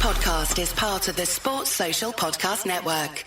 podcast is part of the Sports Social Podcast Network.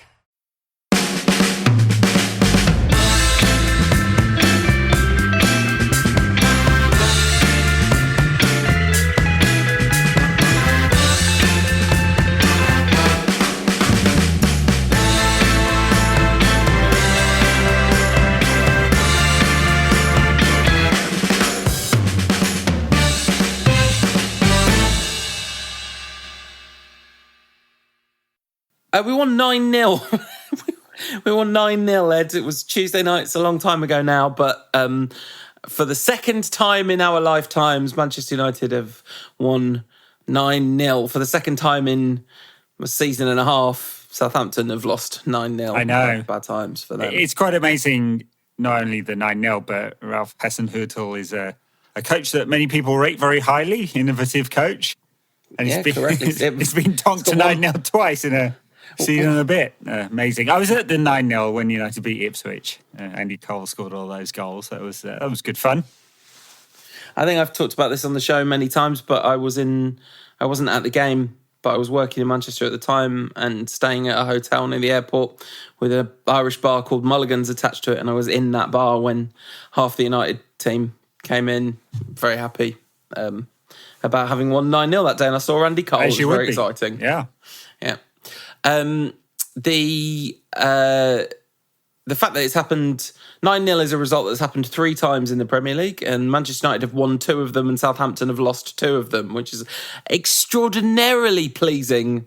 We won 9-0. We won 9-0, Ed. It was Tuesday night. It's a long time ago now. But for the second time in our lifetimes, Manchester United have won 9-0. For the second time in a season and a half, Southampton have lost 9-0. I know. Bad times for them. It's quite amazing, not only the 9-0, but Ralph Hasenhüttl is a coach that many people rate very highly, innovative coach. And Correct. It's been tonked to 9-0 twice in a season and a bit. Amazing. I was at the 9-0 when United beat Ipswich. Andy Cole scored all those goals. That was good fun. I think I've talked about this on the show many times, but I wasn't at the game, but I was working in Manchester at the time and staying at a hotel near the airport with an Irish bar called Mulligan's attached to it, and I was in that bar when half the United team came in. Very happy about having won 9-0 that day, and I saw Andy Cole. It was very exciting. Yeah. The fact that it's happened 9-0 is a result that's happened 3 times in the Premier League, and Manchester United have won 2 of them and Southampton have lost 2 of them, which is extraordinarily pleasing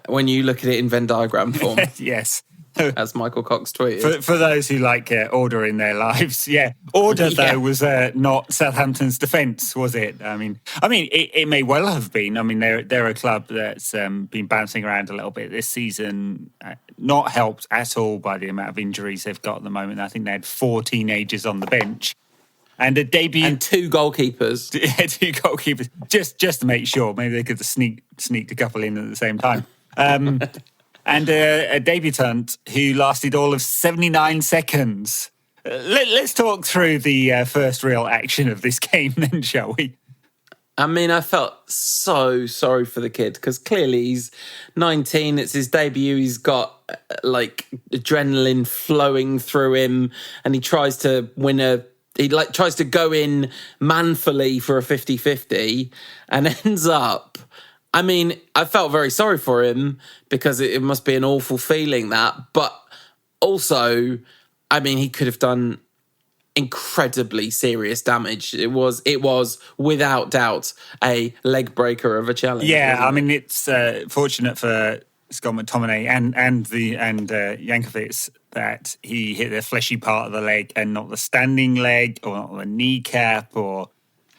when you look at it in Venn diagram form. Yes. As Michael Cox tweeted. For those who like order in their lives, yeah. Order, though, was not Southampton's defence, was it? I mean, it may well have been. I mean, they're a club that's been bouncing around a little bit this season, not helped at all by the amount of injuries they've got at the moment. I think they had 4 teenagers on the bench. And a debut... And 2 goalkeepers. Yeah, 2 goalkeepers. Just to make sure. Maybe they could have sneaked a couple in at the same time. And a debutant who lasted all of 79 seconds. Let's talk through the first real action of this game then, shall we? I mean, I felt so sorry for the kid because clearly he's 19. It's his debut. He's got adrenaline flowing through him, and he tries to tries to go in manfully for a 50-50 and ends up... I mean, I felt very sorry for him because it must be an awful feeling that, but also, I mean, he could have done incredibly serious damage. It was without doubt a leg breaker of a challenge. Yeah, I mean, it's fortunate for Scott McTominay and Jankovic that he hit the fleshy part of the leg and not the standing leg or not the kneecap or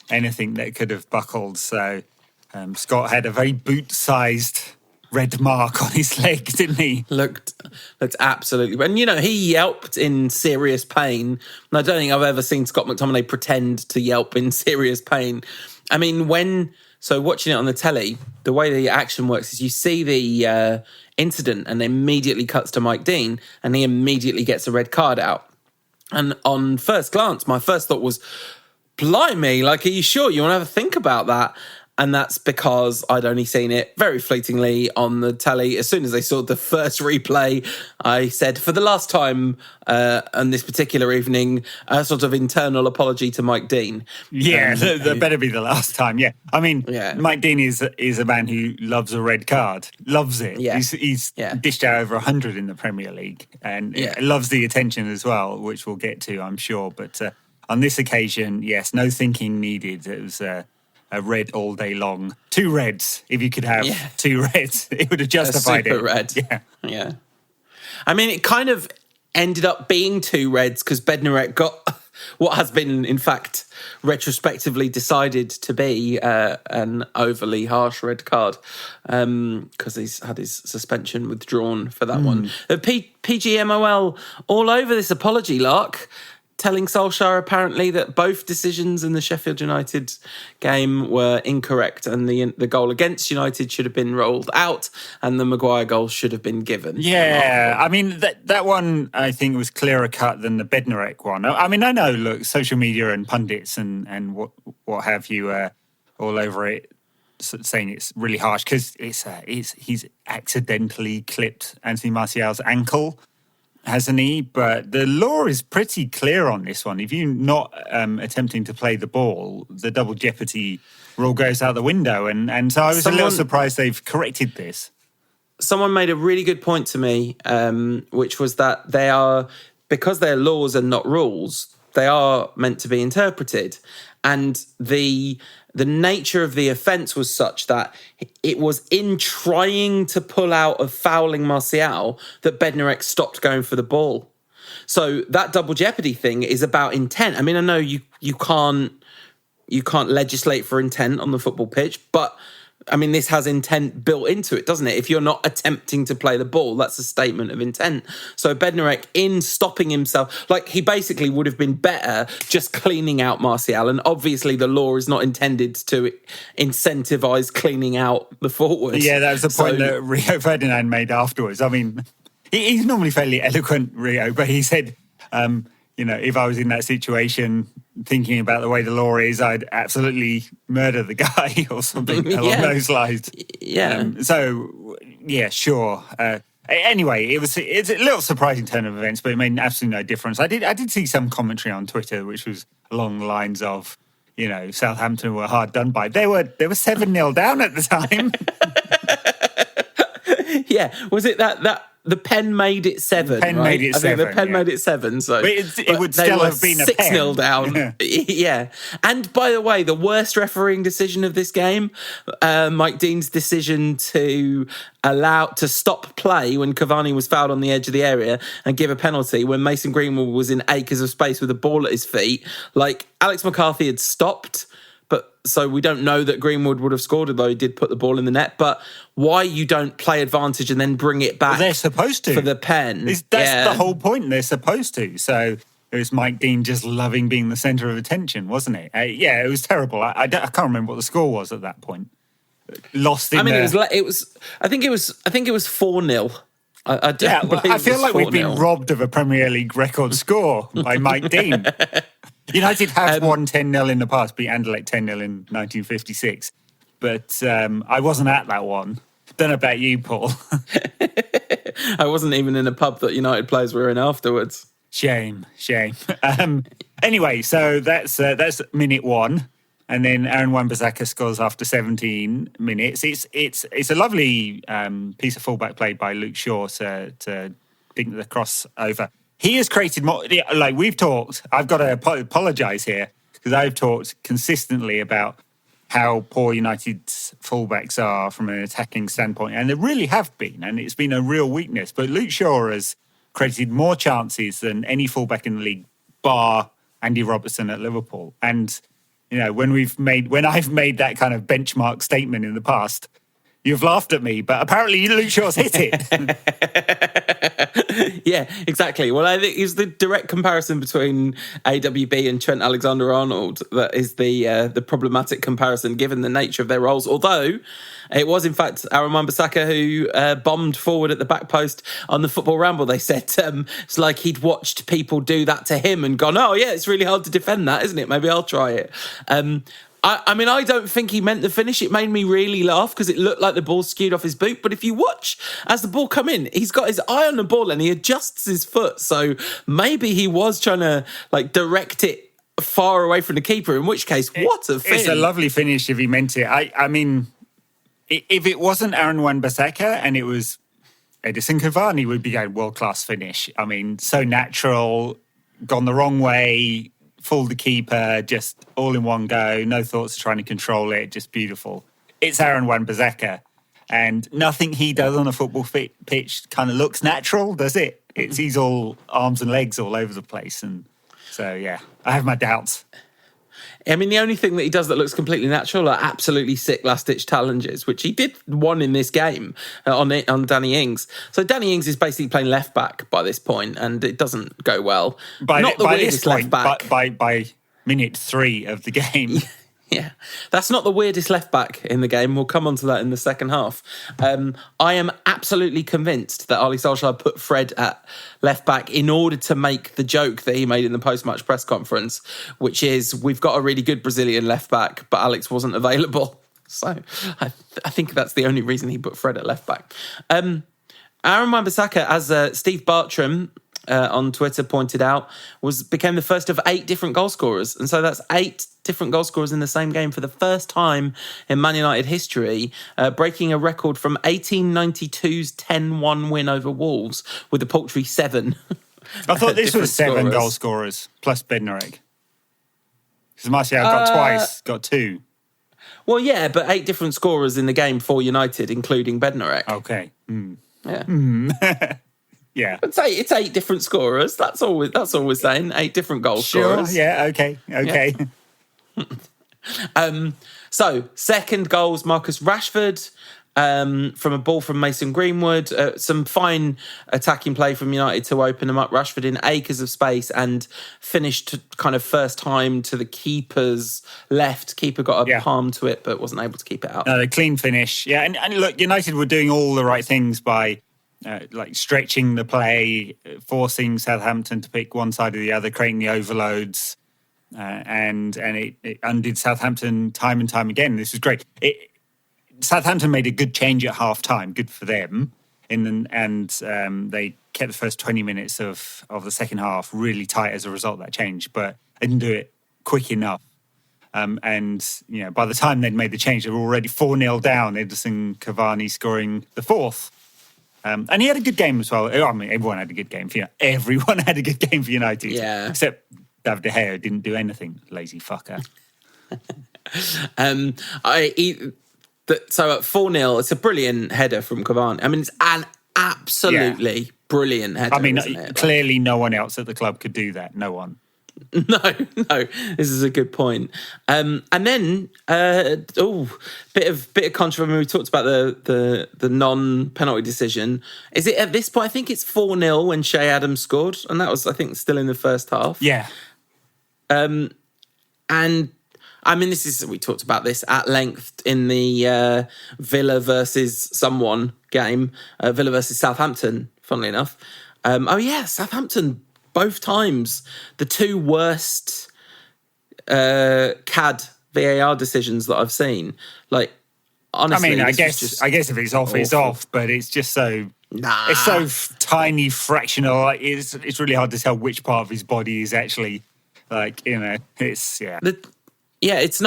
anything that could have buckled. So Scott had a very boot-sized red mark on his leg, didn't he? Looked absolutely... And, he yelped in serious pain. And I don't think I've ever seen Scott McTominay pretend to yelp in serious pain. I mean, watching it on the telly, the way the action works is you see the incident and it immediately cuts to Mike Dean and he immediately gets a red card out. And on first glance, my first thought was, blimey, are you sure you want to have a think about that? And that's because I'd only seen it very fleetingly on the telly. As soon as I saw the first replay, I said, for the last time on this particular evening, a sort of internal apology to Mike Dean. Yeah, that better be the last time, yeah. I mean, yeah. Mike Dean is a man who loves a red card, loves it. Yeah. He's dished out over 100 in the Premier League and loves the attention as well, which we'll get to, I'm sure. But on this occasion, yes, no thinking needed. It was... a red all day long. 2 reds. If you could have 2 reds, it would have justified a super red. Yeah. I mean, it kind of ended up being 2 reds because Bednarek got what has been, in fact, retrospectively decided to be an overly harsh red card because he's had his suspension withdrawn for that one. The PGMOL all over this apology, Lark. Telling Solskjaer apparently that both decisions in the Sheffield United game were incorrect and the goal against United should have been rolled out and the Maguire goal should have been given. Yeah, I mean, that one I think was clearer cut than the Bednarek one. I mean, I know, look, social media and pundits and what have you all over it saying it's really harsh because he's accidentally clipped Anthony Martial's ankle, hasn't he? But the law is pretty clear on this one. If you're not attempting to play the ball, the double jeopardy rule goes out the window. And so I was a little surprised they've corrected this. Someone made a really good point to me, which was that because they're laws and not rules, they are meant to be interpreted. And the nature of the offence was such that it was in trying to pull out of fouling Martial that Bednarek stopped going for the ball. So that double jeopardy thing is about intent. I mean, I know you can't legislate for intent on the football pitch, but I mean, this has intent built into it, doesn't it? If you're not attempting to play the ball, that's a statement of intent. So Bednarek, in stopping himself, like he basically would have been better just cleaning out Martial. And obviously the law is not intended to incentivise cleaning out the forward. Yeah, that was the point that Rio Ferdinand made afterwards. I mean, he's normally fairly eloquent, Rio, but he said, if I was in that situation, thinking about the way the law is, I'd absolutely murder the guy or something along those lines. Yeah. Sure. Anyway, it's a little surprising turn of events, but it made absolutely no difference. I did see some commentary on Twitter, which was along the lines of, Southampton were hard done by. They were 7-0 down at the time. Yeah. Was it that the pen made it 7? Pen right? made it 7. I think the pen made it 7. So it would still have been a 6-0 down. Yeah. And by the way, the worst refereeing decision of this game, Mike Dean's decision to stop play when Cavani was fouled on the edge of the area and give a penalty when Mason Greenwood was in acres of space with a ball at his feet. Like, Alex McCarthy had stopped, so we don't know that Greenwood would have scored, although he did put the ball in the net. But why you don't play advantage and then bring it back? Well, they're supposed to. For the pen. That's the whole point. They're supposed to. So it was Mike Dean just loving being the centre of attention, wasn't it? It was terrible. I can't remember what the score was at that point. Lost in I think it was 4-0. I feel like we've been robbed of a Premier League record score by Mike Dean. United have won 10-0 in the past, beat Anderlecht 10-0 in 1956. But I wasn't at that one. Don't know about you, Paul. I wasn't even in a pub that United players were in afterwards. Shame. Anyway, so that's minute 1. And then Aaron Wan-Bissaka scores after 17 minutes. It's a lovely piece of fullback play by Luke Shaw to dink the cross over. He has created more, like we've talked, I've got to apologise here, because I've talked consistently about how poor United's fullbacks are from an attacking standpoint, and they really have been, and it's been a real weakness. But Luke Shaw has created more chances than any fullback in the league, bar Andy Robertson at Liverpool. And, when I've made that kind of benchmark statement in the past, you've laughed at me, but apparently Luke Shaw's hit it. Yeah, exactly. Well, I think it's the direct comparison between AWB and Trent Alexander-Arnold that is the problematic comparison, given the nature of their roles. Although it was, in fact, Aaron Wan-Bissaka who bombed forward at the back post on the Football Ramble. They said it's like he'd watched people do that to him and gone, oh, yeah, it's really hard to defend that, isn't it? Maybe I'll try it. I mean, I don't think he meant the finish. It made me really laugh because it looked like the ball skewed off his boot. But if you watch as the ball come in, he's got his eye on the ball and he adjusts his foot. So maybe he was trying to direct it far away from the keeper, in which case, what a finish. It's a lovely finish if he meant it. I mean, if it wasn't Aaron Wan-Bissaka and it was Edison Cavani, would be a world-class finish. I mean, so natural, gone the wrong way, fooled the keeper, just all in one go, no thoughts of trying to control it, just beautiful. It's Aaron Wan-Bissaka, and nothing he does on a football pitch kind of looks natural, does it? He's all arms and legs all over the place, and so, yeah, I have my doubts. I mean, the only thing that he does that looks completely natural are absolutely sick last-ditch challenges, which he did one in this game on Danny Ings. So Danny Ings is basically playing left-back by this point, and it doesn't go well. By minute 3 of the game. Yeah, that's not the weirdest left-back in the game. We'll come on to that in the second half. I am absolutely convinced that Ole Solskjaer put Fred at left-back in order to make the joke that he made in the post-match press conference, which is, we've got a really good Brazilian left-back, but Alex wasn't available. So I think that's the only reason he put Fred at left back. Aaron Wan-Bissaka, as Steve Bartram on Twitter pointed out, became the first of 8 different goal scorers. And so that's 8 different goal scorers in the same game for the first time in Man United history, breaking a record from 1892's 10-1 win over Wolves with the paltry 7. I thought this was 7 goal scorers plus Bednarek. Because Martial got twice, got 2. Well, yeah, but 8 different scorers in the game for United, including Bednarek. Okay. Yeah. Yeah. It's 8 different scorers. That's all we're saying. 8 different goal scorers. Yeah, okay. Yeah. So, second goal was Marcus Rashford from a ball from Mason Greenwood. Some fine attacking play from United to open them up. Rashford in acres of space and finished kind of first time to the keeper's left. Keeper got a palm to it, but wasn't able to keep it out. No, the clean finish. Yeah, and look, United were doing all the right things by stretching the play, forcing Southampton to pick one side or the other, creating the overloads. And it undid Southampton time and time again. This was great. Southampton made a good change at half-time, good for them. And they kept the first 20 minutes of the second half really tight as a result of that change, but they didn't do it quick enough. And by the time they'd made the change, they were already 4-0 down, Edison Cavani scoring the 4th. And he had a good game as well. I mean, everyone had a good game. Everyone had a good game for United. Yeah. Except David De Gea didn't do anything. Lazy fucker. So at 4-0, it's a brilliant header from Cavani. I mean, it's an absolutely brilliant header. I mean, clearly no one else at the club could do that. No one. No, this is a good point. And then, bit of controversy. We talked about the non-penalty decision. Is it at this point? I think it's 4-0 when Shea Adams scored, and that was, I think, still in the first half. Yeah. And I mean, we talked about this at length in the Villa versus someone game, Villa versus Southampton, funnily enough. Southampton. Both times, the 2 worst CAD VAR decisions that I've seen. Like, honestly, I mean, I guess if it's off, it's off. But it's just so it's so tiny, fractional. Like, it's really hard to tell which part of his body is actually It's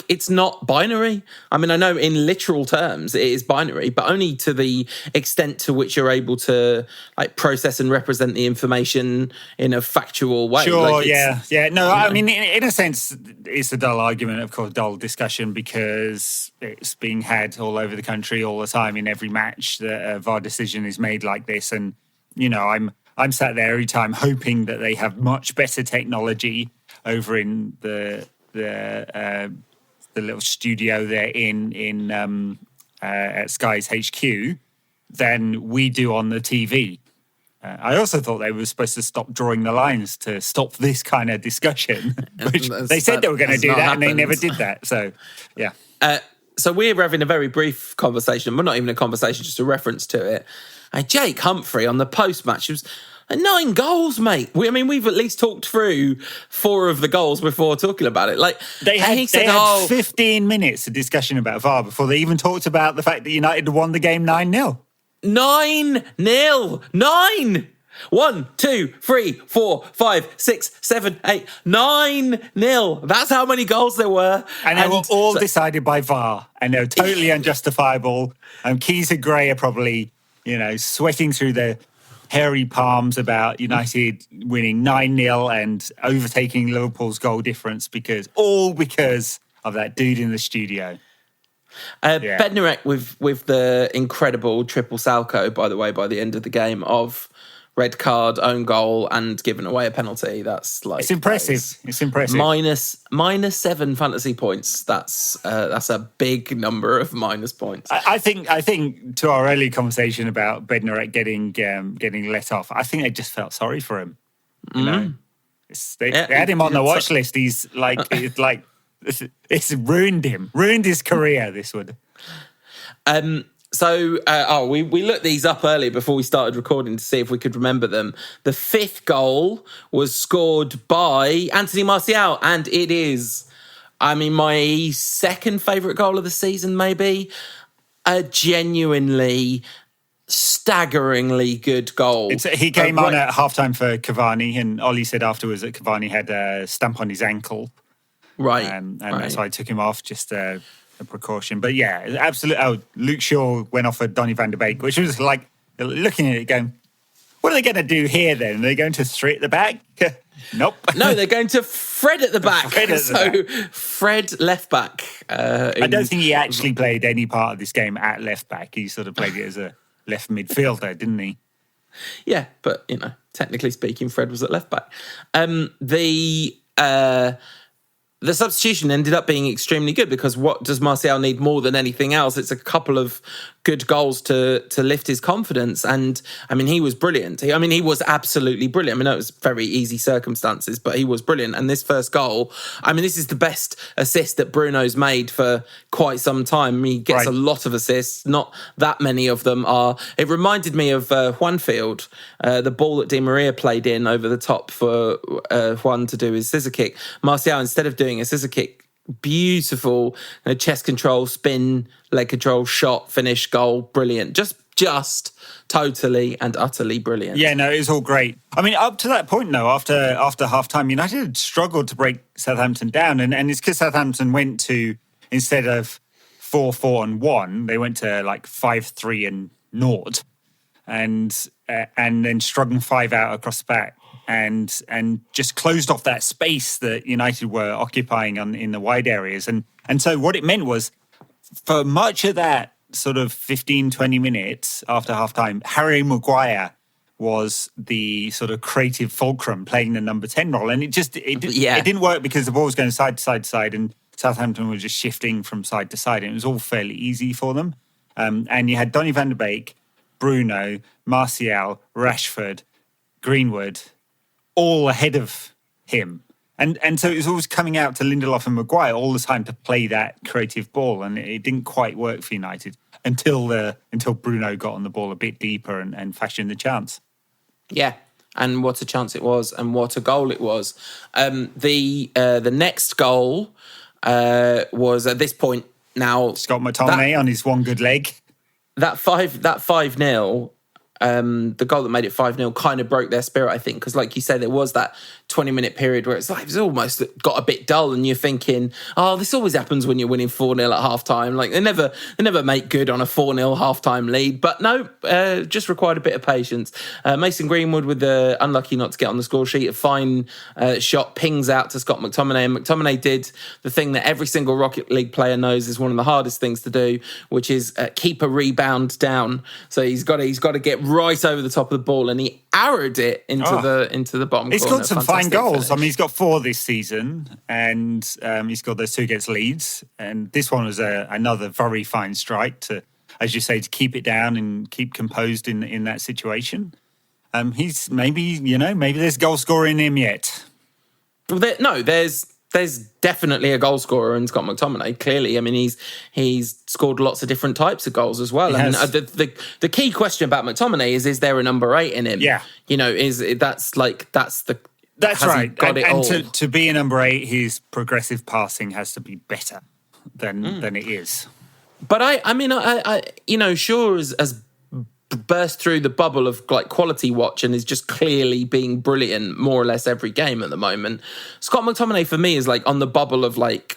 it's not binary. I mean, I know in literal terms it is binary, but only to the extent to which you're able to process and represent the information in a factual way. Sure, No, I mean, in a sense, it's a dull argument, of course, dull discussion, because it's being had all over the country all the time in every match that a VAR decision is made like this. And, I'm sat there every time hoping that they have much better technology over in the little studio they're in at Sky's HQ than we do on the TV. I also thought they were supposed to stop drawing the lines to stop this kind of discussion, which they said they were going to do that, and they never did that. So, yeah. So we're having a very brief conversation. Well, not even a conversation, just a reference to it. Jake Humphrey on the post-match was 9 goals, mate. We've at least talked through 4 of the goals before talking about it. They had 15 minutes of discussion about VAR before they even talked about the fact that United won the game 9-0. 9-0! 9! 1, 2, 3, 4, 5, 6, 7, 8, 9-0. That's how many goals there were. And they were all decided by VAR. And they were totally unjustifiable. And Keys and Gray are probably, sweating through their hairy palms about United winning 9-0 and overtaking Liverpool's goal difference because of that dude in the studio. Bednarek with the incredible triple Salco, by the way, by the end of the game of red card, own goal, and giving away a penalty. That's it's impressive. It's impressive. Minus 7 fantasy points. That's a big number of minus points. I think to our early conversation about Bednarek getting let off, I think they just felt sorry for him. They had him on the watch list. He's it's ruined his career. This would. We looked these up earlier before we started recording to see if we could remember them. The 5th goal was scored by Anthony Martial, and it is I mean, my second favourite goal of the season, maybe. A genuinely, staggeringly good goal. He came on at halftime for Cavani, and Ollie said afterwards that Cavani had a stamp on his ankle. Right. And that's why I took him off, just a precaution. But yeah, absolutely. Oh, Luke Shaw went off for Donny van der Beek, which was like looking at it going, what are they going to do here then? Are they going to three at the back? Nope. No, they're going to Fred at the back. Back. Fred left back. I don't think he actually played any part of this game at left back. He sort of played it as a left midfielder, didn't he? Yeah, but, technically speaking, Fred was at left back. The substitution ended up being extremely good because what does Martial need more than anything else? It's a couple of good goals to lift his confidence. And, I mean, he was brilliant. He was absolutely brilliant. I mean, it was very easy circumstances, but he was brilliant. And this first goal, I mean, this is the best assist that Bruno's made for quite some time. He gets a lot of assists. Not that many of them are. It reminded me of Juanfield, the ball that Di Maria played in over the top for Juan to do his scissor kick. Martial, instead of doing a scissor kick, beautiful chest control, spin, leg control, shot, finish, goal, brilliant. Just totally and utterly brilliant. Yeah, no, it was all great. I mean, up to that point, though, after half-time, United had struggled to break Southampton down, and it's because Southampton went to, instead of 4-4-1, they went to like 5-3-0, and then strung 5 out across the back. And just closed off that space that United were occupying in the wide areas. And so what it meant was, for much of that sort of 15, 20 minutes after halftime, Harry Maguire was the sort of creative fulcrum playing the number 10 role. And it didn't work because the ball was going side to side to side and Southampton was just shifting from side to side. And it was all fairly easy for them. And you had Donny van der Beek, Bruno, Martial, Rashford, Greenwood, all ahead of him. And so it was always coming out to Lindelof and Maguire all the time to play that creative ball. And it didn't quite work for United until Bruno got on the ball a bit deeper and fashioned the chance. Yeah. And what a chance it was, and what a goal it was. The next goal was at this point now. Scott McTominay on his one good leg. That 5-0. The goal that made it 5-0 kind of broke their spirit, I think, because like you said, there was that 20-minute period where it's almost got a bit dull, and you're thinking, oh, this always happens when you're winning 4-0 at halftime. Like they never make good on a 4-0 halftime lead. But no, just required a bit of patience. Mason Greenwood with the unlucky not to get on the score sheet, a fine shot pings out to Scott McTominay, and McTominay did the thing that every single Rocket League player knows is one of the hardest things to do, which is keep a rebound down. So he's got to get right over the top of the ball, and he arrowed it into the bottom corner. He's got some fine goals. Finish. I mean, he's got 4 this season, and he's got those 2 against Leeds. And this one was another very fine strike to, as you say, to keep it down and keep composed in that situation. He's maybe there's goal scorer in him yet. Well, there's definitely a goal scorer in Scott McTominay. Clearly, I mean, he's scored lots of different types of goals as well. The key question about McTominay is there a number 8 in him? Yeah, that's right. Got and to be a number 8, his progressive passing has to be better than it is. But I Shaw has burst through the bubble of like quality watch and is just clearly being brilliant more or less every game at the moment. Scott McTominay for me is like on the bubble of like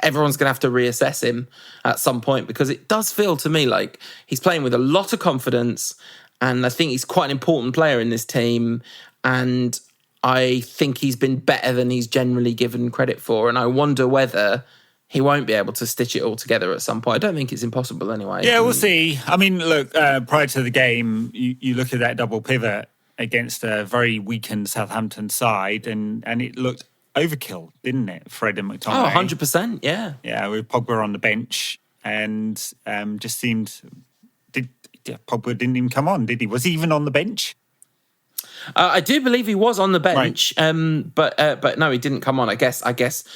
everyone's going to have to reassess him at some point, because it does feel to me like he's playing with a lot of confidence, and I think he's quite an important player in this team, and I think he's been better than he's generally given credit for, and I wonder whether he won't be able to stitch it all together at some point. I don't think it's impossible anyway. Yeah, we'll see. I mean, look, prior to the game, you look at that double pivot against a very weakened Southampton side, and it looked overkill, didn't it, Fred and McTominay? Oh, 100%, yeah. Yeah, with Pogba on the bench, and just seemed... Pogba didn't even come on, did he? Was he even on the bench? I do believe he was on the bench, right. But no, he didn't come on. I guess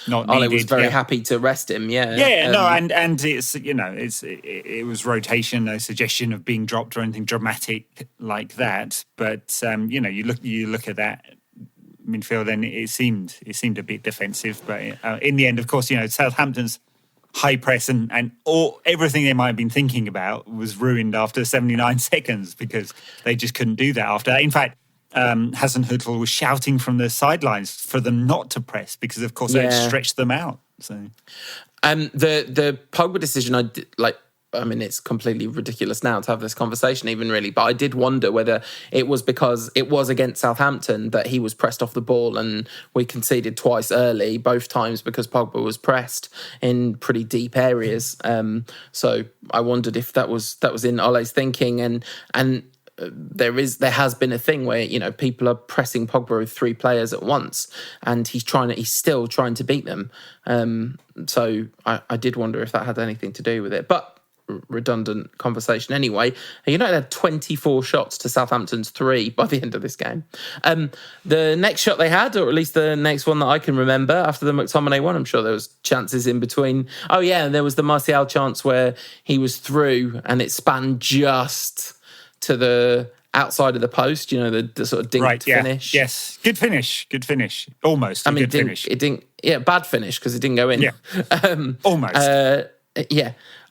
Not Ole needed, was very happy to rest him. Yeah, and it's it was rotation, no suggestion of being dropped or anything dramatic like that. But you look at that midfield, and it seemed a bit defensive. But in the end, of course, Southampton's high press and everything they might have been thinking about was ruined after 79 seconds because they just couldn't do that after that. In fact, Hassan Hüttl was shouting from the sidelines for them not to press because, of course, they had stretched them out. So, the Pogba decision, it's completely ridiculous now to have this conversation even really, but I did wonder whether it was because it was against Southampton that he was pressed off the ball and we conceded twice early, both times because Pogba was pressed in pretty deep areas. So I wondered if that was in Ole's thinking, and there has been a thing where people are pressing Pogba with three players at once, and he's still trying to beat them. So I did wonder if that had anything to do with it, but redundant conversation anyway. United had 24 shots to Southampton's 3 by the end of this game. The next shot they had, or at least the next one that I can remember after the McTominay one, I'm sure there was chances in between. Oh yeah, and there was the Martial chance where he was through and it spanned just to the outside of the post, the sort of dinked finish. Yes, good finish. Almost good finish. It didn't, bad finish because it didn't go in. Yeah, almost.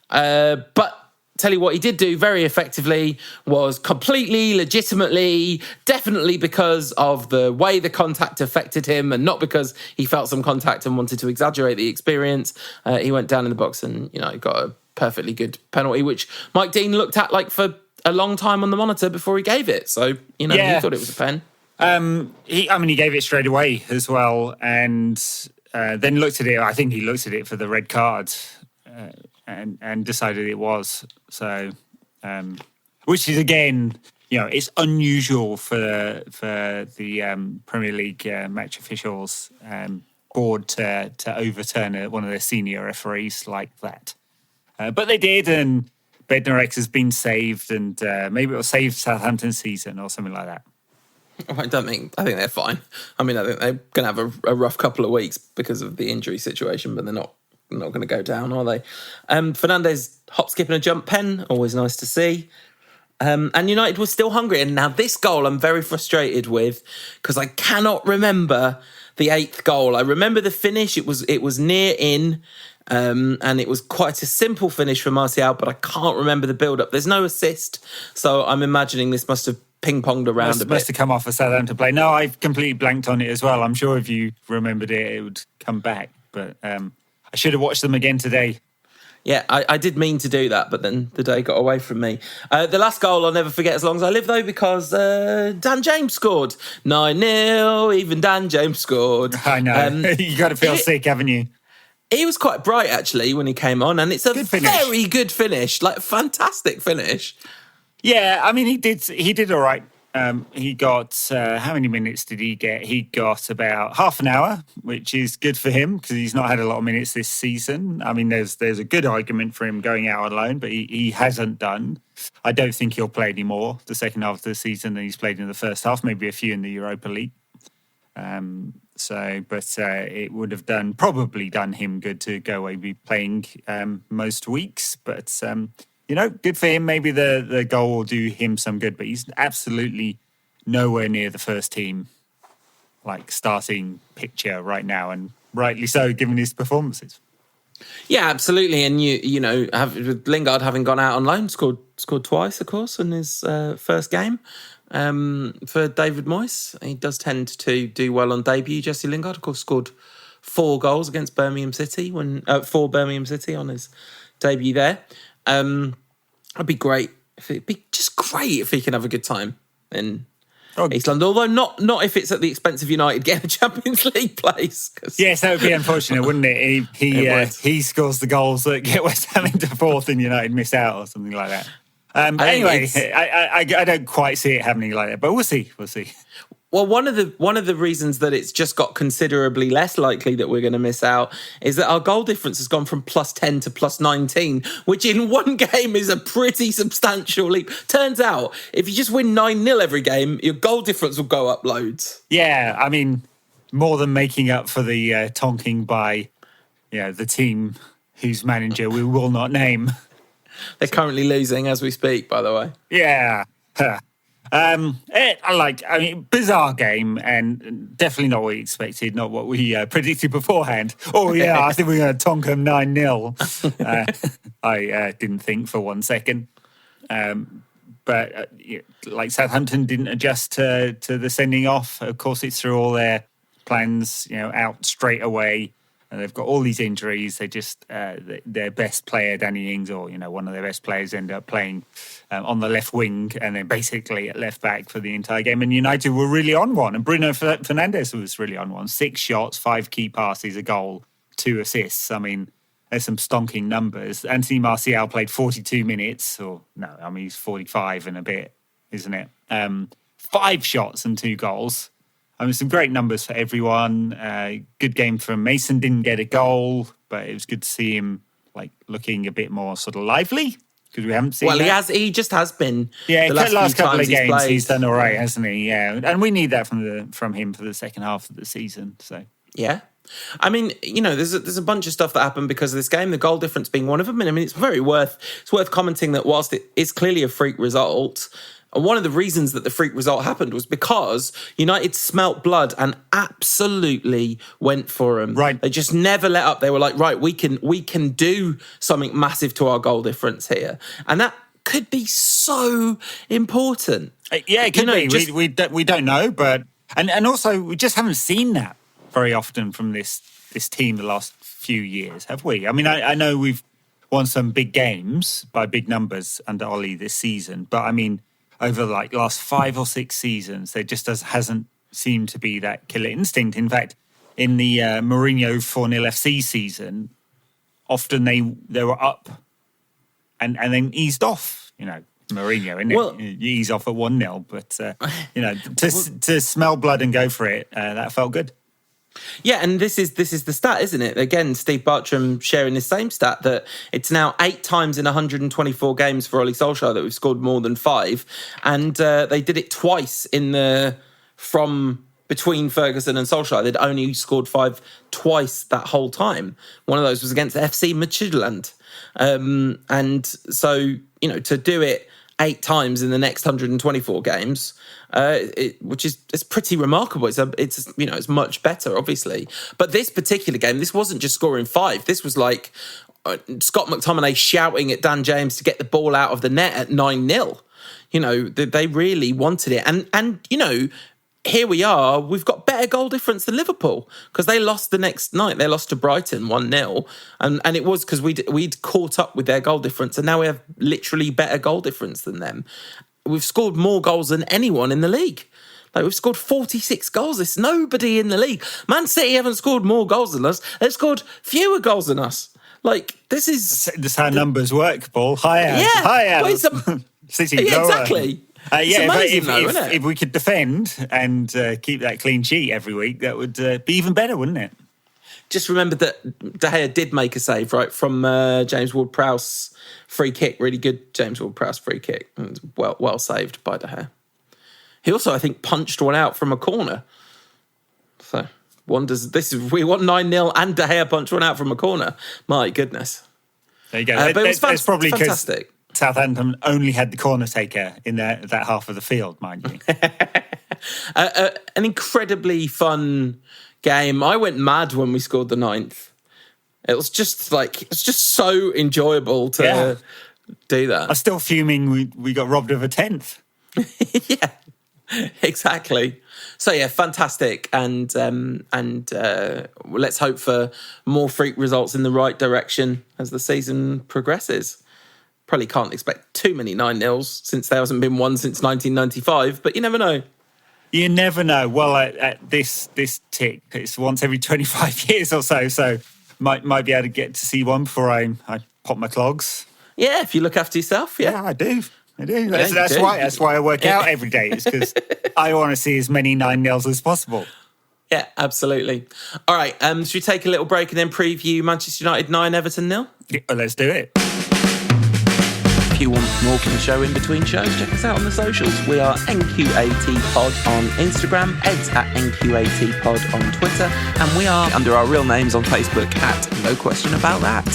But tell you what he did do very effectively was completely, legitimately, definitely because of the way the contact affected him and not because he felt some contact and wanted to exaggerate the experience. He went down in the box and, got a perfectly good penalty, which Mike Dean looked at for a long time on the monitor before he gave it. So, he thought it was a pen. He gave it straight away as well, and then looked at it. I think he looked at it for the red card. And decided it was. So, which is again, it's unusual for the Premier League match officials board to overturn one of their senior referees like that. But they did, and Bednarek has been saved, and maybe it'll save Southampton's season or something like that. I think they're fine. I think they're going to have a rough couple of weeks because of the injury situation, but they're not going to go down, are they? Fernandes hop, skip and a jump pen, always nice to see. And United was still hungry. And now this goal I'm very frustrated with because I cannot remember the 8th goal. I remember the finish. It was near in, and it was quite a simple finish for Martial, but I can't remember the build-up. There's no assist, so I'm imagining this must have ping-ponged around a bit. Must have come off a Southampton play. No, I've completely blanked on it as well. I'm sure if you remembered it, it would come back, but I should have watched them again today. Yeah, I did mean to do that, but then the day got away from me. The last goal I'll never forget as long as I live, though, because Dan James scored. 9-0, even Dan James scored. I know. You got to feel sick, haven't you? He was quite bright, actually, when he came on, and it's a very good finish. Fantastic finish. Yeah, he did all right. He got, how many minutes did he get? He got about half an hour, which is good for him because he's not had a lot of minutes this season. There's a good argument for him going out on loan, but he hasn't done. I don't think he'll play any more the second half of the season than he's played in the first half, maybe a few in the Europa League. It would have probably done him good to go away, be playing most weeks, but... good for him. Maybe the goal will do him some good, but he's absolutely nowhere near the first team, starting picture right now, and rightly so, given his performances. Yeah, absolutely. And with Lingard having gone out on loan, scored twice, of course, in his first game for David Moyes. He does tend to do well on debut. Jesse Lingard, of course, scored 4 goals against Birmingham City for Birmingham City on his debut there. It'd be great. It'd be just great if he can have a good time in East London. Although not if it's at the expense of United getting a Champions League place. Yes, that would be unfortunate, wouldn't it? He scores the goals that get West Ham into 4th and United miss out or something like that. Anyway, I don't quite see it happening like that, but we'll see. Well, one of the reasons that it's just got considerably less likely that we're going to miss out is that our goal difference has gone from +10 to +19, which in one game is a pretty substantial leap. Turns out, if you just win 9-0 every game, your goal difference will go up loads. Yeah, more than making up for the tonking by the team whose manager we will not name. They're currently losing as we speak, by the way. Yeah. Bizarre game, and definitely not what we expected, not what we predicted beforehand. Oh, yeah, I think we're going to tonk them 9-0. I didn't think for 1 second. But Southampton didn't adjust to the sending off. Of course, it's through all their plans, out straight away. And they've got all these injuries. They just, their best player, Danny Ings, or, one of their best players, end up playing on the left wing and then basically at left back for the entire game. And United were really on one. And Bruno Fernandes was really on one. 6 shots, 5 key passes, a goal, 2 assists. I mean, there's some stonking numbers. Anthony Martial played 42 minutes. He's 45 and a bit, isn't it? 5 shots and 2 goals. Some great numbers for everyone. Good game from Mason. Didn't get a goal, but it was good to see him looking a bit more sort of lively because we haven't seen. Well, that. He just has been. Yeah, the last couple of games he's done all right, hasn't he? Yeah, and we need that from him for the second half of the season. So yeah. There's a bunch of stuff that happened because of this game, the goal difference being one of them. And it's worth commenting that whilst it is clearly a freak result, and one of the reasons that the freak result happened was because United smelt blood and absolutely went for them. Right. They just never let up. They were like, right, we can do something massive to our goal difference here. And that could be so important. Yeah, it could be. We don't know, but and also we just haven't seen that very often from this team the last few years, have we? I know we've won some big games by big numbers under Ollie this season, but over last 5 or 6 seasons, there just hasn't seemed to be that killer instinct. In fact, in the Mourinho 4-0 FC season, often they were up and then eased off. Mourinho, isn't it? Well, you ease off at 1-0, but to smell blood and go for it, that felt good. Yeah, and this is the stat, isn't it? Again, Steve Bartram sharing the same stat that it's now 8 times in 124 games for Ollie Solskjaer that we've scored more than 5, and they did it twice from between Ferguson and Solskjaer. They'd only scored 5 twice that whole time. One of those was against FC Midtjylland, and so to do it 8 times in the next 124 games, which is pretty remarkable. It's much better, obviously. But this particular game, this wasn't just scoring 5. This was Scott McTominay shouting at Dan James to get the ball out of the net at 9-0. They really wanted it. And here we are. We've got better goal difference than Liverpool because they lost the next night. They lost to Brighton 1-0. And it was because we'd caught up with their goal difference, and now we have literally better goal difference than them. We've scored more goals than anyone in the league. We've scored 46 goals. There's nobody in the league. Man City haven't scored more goals than us. They've scored fewer goals than us. This is how numbers work, Paul. Higher. City lower. Exactly. If we could defend and keep that clean sheet every week, that would be even better, wouldn't it? Just remember that De Gea did make a save, right, from James Ward-Prowse free kick. Really good James Ward-Prowse free kick. Well saved by De Gea. He also, I think, punched one out from a corner. So, we won 9-0 and De Gea punched one out from a corner. My goodness. There you go. But it was probably fantastic. Southampton only had the corner taker in that half of the field, mind you. An incredibly fun game. I went mad when we scored the 9th. It was just so enjoyable to do that. I'm still fuming we got robbed of a 10th. Yeah, exactly. So yeah, fantastic, and let's hope for more freak results in the right direction as the season progresses. Probably can't expect too many 9-0s since there hasn't been one since 1995, but you never know. You never know. Well, at this tick, it's once every 25 years or so might be able to get to see one before I pop my clogs. Yeah, if you look after yourself, yeah. I do. That's why I work out every day. It's because I want to see as many 9-0s as possible. Yeah, absolutely. All right, should we take a little break and then preview Manchester United 9, Everton 0? Yeah, let's do it. If you want more from the show in between shows, check us out on the socials. We are NQAT Pod on Instagram, Ed's at NQAT Pod on Twitter, and we are under our real names on Facebook at No Question About That.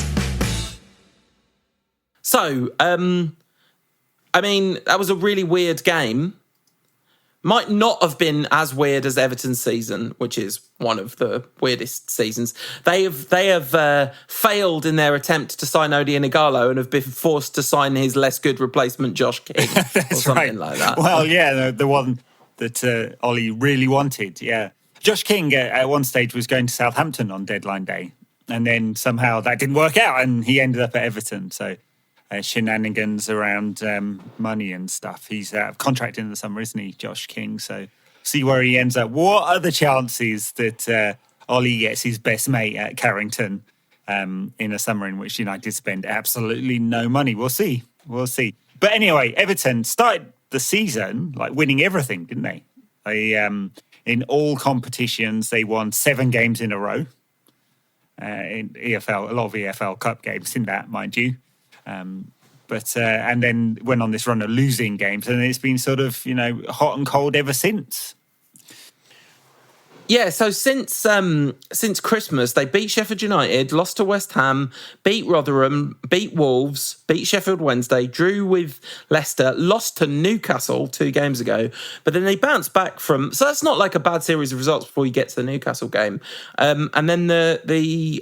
So, that was a really weird game might not have been as weird as Everton's season, which is one of the weirdest seasons. They have failed in their attempt to sign Odion Ighalo and have been forced to sign his less good replacement, Josh King, or something like that. Well, yeah, the one that Ollie really wanted, yeah. Josh King at one stage was going to Southampton on deadline day, and then somehow that didn't work out, and he ended up at Everton. So shenanigans around money and stuff. He's out of contract in the summer, isn't he, Josh King? So see where he ends up. What are the chances that Ollie gets his best mate at Carrington in a summer in which United spend absolutely no money? We'll see. But anyway, Everton started the season like winning everything, didn't they? In all competitions, they won 7 games in a row. In EFL, a lot of EFL Cup games in that, mind you. But and then went on this run of losing games, and it's been sort of, hot and cold ever since. Yeah, so since Christmas, they beat Sheffield United, lost to West Ham, beat Rotherham, beat Wolves, beat Sheffield Wednesday, drew with Leicester, lost to Newcastle 2 games ago, but then they bounced back from. So that's not like a bad series of results before you get to the Newcastle game, and then the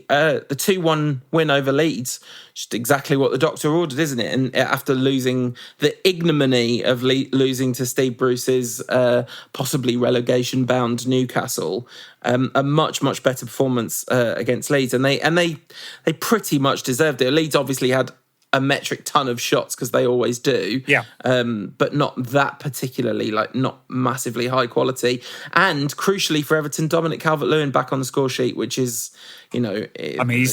2-1 win over Leeds. Just exactly what the doctor ordered, isn't it? And after losing the ignominy of losing to Steve Bruce's possibly relegation-bound Newcastle, a much better performance against Leeds, and they pretty much deserved it. Leeds obviously had a metric ton of shots because they always do, but not that particularly, not massively high quality. And crucially for Everton, Dominic Calvert-Lewin back on the score sheet, which is, he's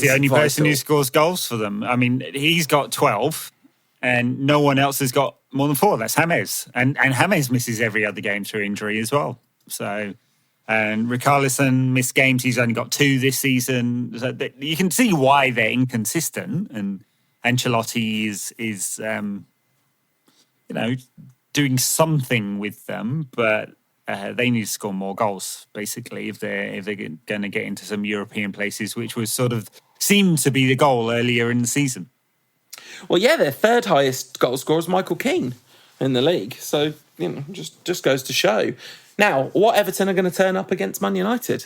the only person who scores goals for them. I mean, he's got 12 and no one else has got more than 4. That's James. And James misses every other game through injury as well. So, and Richarlison missed games. He's only got 2 this season. So you can see why they're inconsistent, and Ancelotti is doing something with them, but they need to score more goals, basically, if they're going to get into some European places, which was sort of seemed to be the goal earlier in the season. Well, yeah, their third highest goal scorer is Michael Keane in the league, so just goes to show. Now, what Everton are going to turn up against Man United?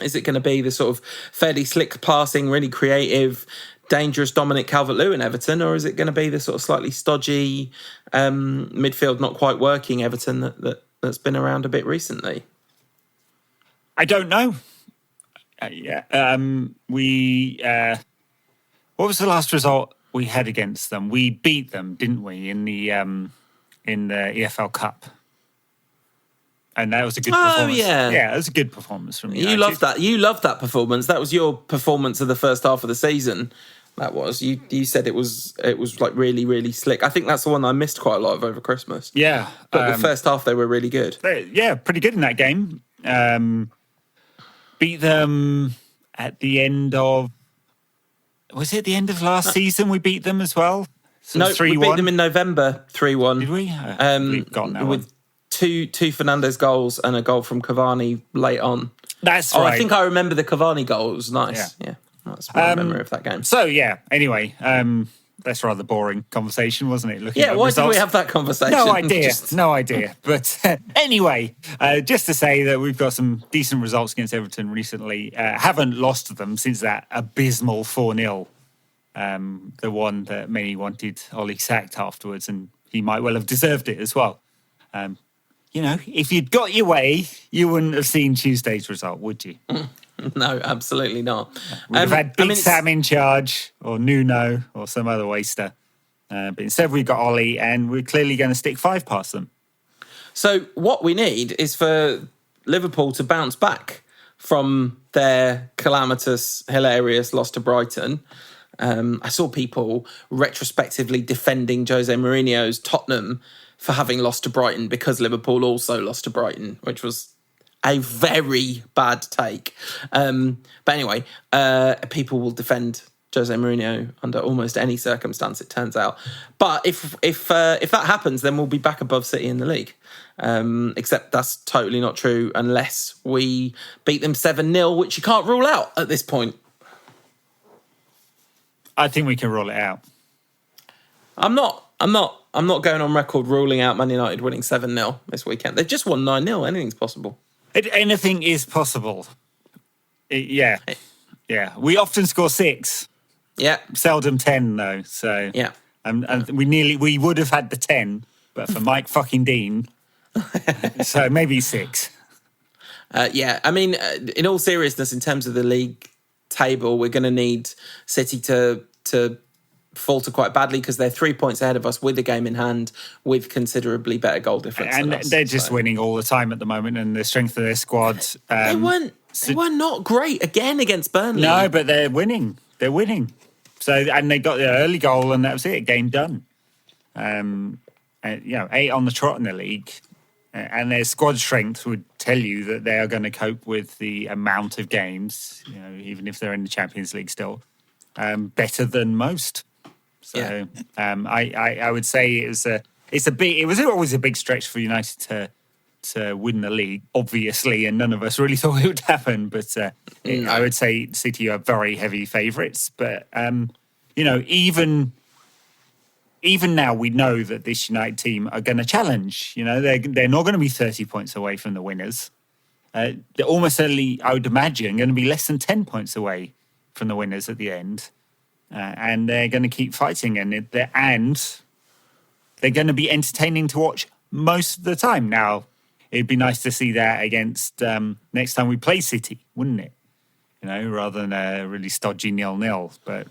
Is it going to be the sort of fairly slick passing, really creative, dangerous Dominic Calvert-Lewin Everton, or is it going to be the sort of slightly stodgy midfield, not quite working Everton that's been around a bit recently? I don't know. What was the last result we had against them? We beat them, didn't we, in the EFL Cup? And that was a good performance. Yeah, it was a good performance from United. You loved that. You loved that performance. That was your performance of the first half of the season. That was. You said it was like really, really slick. I think that's the one I missed quite a lot of over Christmas. Yeah. But the first half, they were really good. Yeah, pretty good in that game. Beat them at the end of... Was it the end of last season we beat them as well? So no, 3-1? We beat them in November, 3-1. Did we? We've gotten that with two Fernandes goals and a goal from Cavani late on. That's right. I think I remember the Cavani goal. It was nice. Yeah. That's my memory of that game. So, anyway, that's a rather boring conversation, wasn't it? Why did we have that conversation? No idea. But anyway, just to say that we've got some decent results against Everton recently. Haven't lost to them since that abysmal 4-0. The one that many wanted Ollie sacked afterwards, and he might well have deserved it as well. If you'd got your way, you wouldn't have seen Tuesday's result, would you? No, absolutely not. We'd have had Big Sam in charge, or Nuno, or some other waster. But instead we've got Ollie, and we're clearly going to stick 5 past them. So what we need is for Liverpool to bounce back from their calamitous, hilarious loss to Brighton. I saw people retrospectively defending Jose Mourinho's Tottenham for having lost to Brighton because Liverpool also lost to Brighton, which was a very bad take. But anyway, people will defend Jose Mourinho under almost any circumstance, it turns out. But if that happens, then we'll be back above City in the league. Except that's totally not true unless we beat them 7-0, which you can't rule out at this point. I think we can rule it out. I'm not I'm not going on record ruling out Man United winning 7-0 this weekend. They've just won 9-0. Anything's possible. Anything is possible. Yeah. We often score 6. Yeah. Seldom 10 though. So yeah. And we would have had the 10, but for Mike fucking Dean. So maybe 6. Yeah. I mean, in all seriousness, in terms of the league table, we're going to need City to falter quite badly because they're 3 points ahead of us with a game in hand with considerably better goal difference. And than us, they're just winning all the time at the moment, and the strength of their squad. They weren't not great again against Burnley. No, but they're winning. They're winning. So, and they got the early goal, and that was it. Game done. 8 on the trot in the league, and their squad strength would tell you that they are going to cope with the amount of games. Even if they're in the Champions League still, better than most. So, I would say it was always a big stretch for United to win the league, obviously, and none of us really thought it would happen. But I would say City are very heavy favourites. But even now, we know that this United team are going to challenge. They're not going to be 30 points away from the winners. They're almost certainly, I would imagine, going to be less than 10 points away from the winners at the end. And they're going to keep fighting, and they're going to be entertaining to watch most of the time. Now, it'd be nice to see that against next time we play City, wouldn't it? Rather than a really stodgy 0-0. But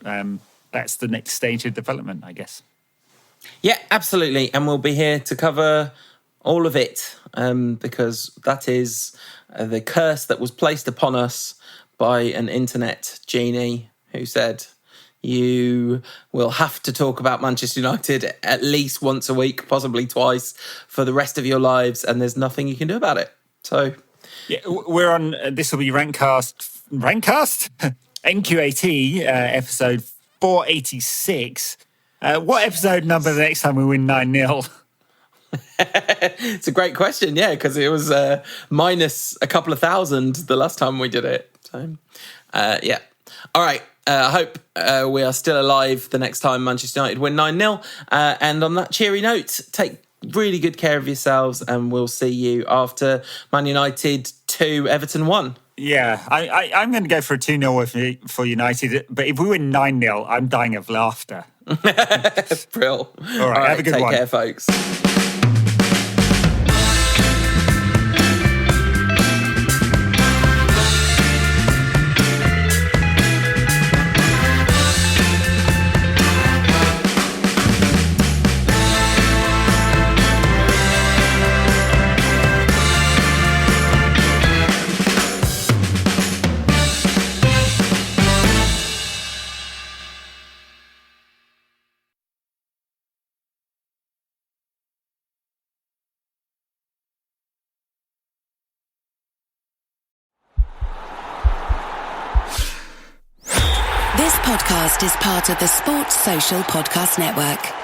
that's the next stage of development, I guess. Yeah, absolutely. And we'll be here to cover all of it because that is the curse that was placed upon us by an internet genie who said, you will have to talk about Manchester United at least once a week, possibly twice, for the rest of your lives, and there's nothing you can do about it. So, yeah, we're on. This will be Rankcast, NQAT episode 486. What episode number the next time we win 9-0? It's a great question, yeah, because it was minus a couple of thousand the last time we did it. So, yeah. All right. I hope we are still alive the next time Manchester United win 9-0. And on that cheery note, take really good care of yourselves, and we'll see you after Man United 2, Everton 1. Yeah, I'm going to go for a 2-0 for United. But if we win 9-0, I'm dying of laughter. Brill. All right, have a good one. Take care, folks. This podcast is part of the Sports Social Podcast Network.